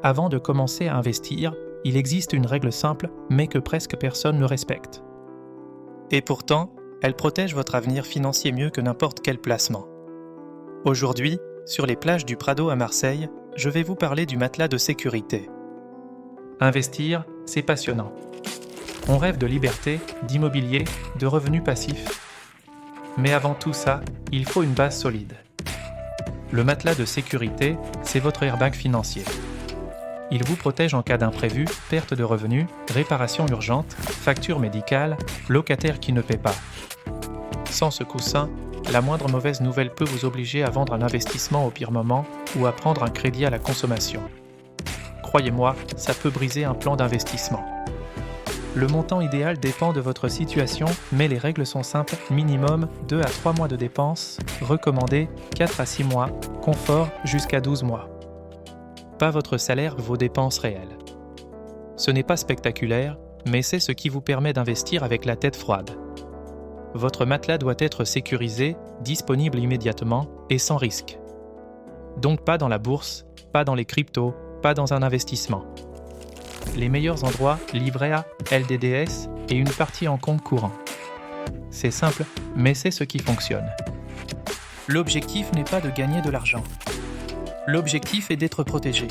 Avant de commencer à investir, il existe une règle simple, mais que presque personne ne respecte. Et pourtant, elle protège votre avenir financier mieux que n'importe quel placement. Aujourd'hui, sur les plages du Prado à Marseille, je vais vous parler du matelas de sécurité. Investir, c'est passionnant. On rêve de liberté, d'immobilier, de revenus passifs. Mais avant tout ça, il faut une base solide. Le matelas de sécurité, c'est votre airbag financier. Il vous protège en cas d'imprévu, perte de revenus, réparation urgente, facture médicale, locataire qui ne paie pas. Sans ce coussin, la moindre mauvaise nouvelle peut vous obliger à vendre un investissement au pire moment ou à prendre un crédit à la consommation. Croyez-moi, ça peut briser un plan d'investissement. Le montant idéal dépend de votre situation, mais les règles sont simples, minimum 2 à 3 mois de dépenses, recommandé 4 à 6 mois, confort jusqu'à 12 mois. Pas votre salaire, vos dépenses réelles. Ce n'est pas spectaculaire, mais c'est ce qui vous permet d'investir avec la tête froide. Votre matelas doit être sécurisé, disponible immédiatement et sans risque. Donc pas dans la bourse, pas dans les cryptos, pas dans un investissement. Les meilleurs endroits, livret A, LDDS et une partie en compte courant. C'est simple, mais c'est ce qui fonctionne. L'objectif n'est pas de gagner de l'argent. L'objectif est d'être protégé.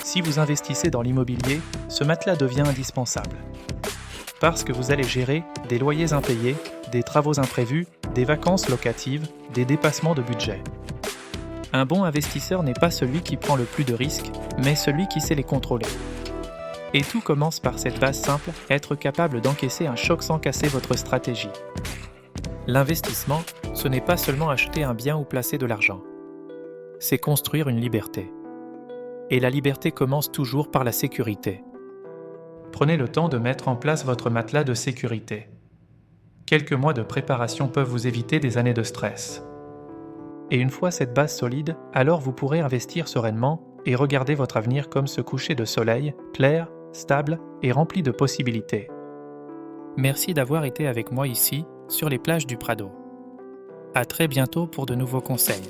Si vous investissez dans l'immobilier, ce matelas devient indispensable. Parce que vous allez gérer des loyers impayés, des travaux imprévus, des vacances locatives, des dépassements de budget. Un bon investisseur n'est pas celui qui prend le plus de risques, mais celui qui sait les contrôler. Et tout commence par cette base simple, être capable d'encaisser un choc sans casser votre stratégie. L'investissement, ce n'est pas seulement acheter un bien ou placer de l'argent. C'est construire une liberté. Et la liberté commence toujours par la sécurité. Prenez le temps de mettre en place votre matelas de sécurité. Quelques mois de préparation peuvent vous éviter des années de stress. Et une fois cette base solide, alors vous pourrez investir sereinement et regarder votre avenir comme ce coucher de soleil, clair, stable et rempli de possibilités. Merci d'avoir été avec moi ici, sur les plages du Prado. À très bientôt pour de nouveaux conseils.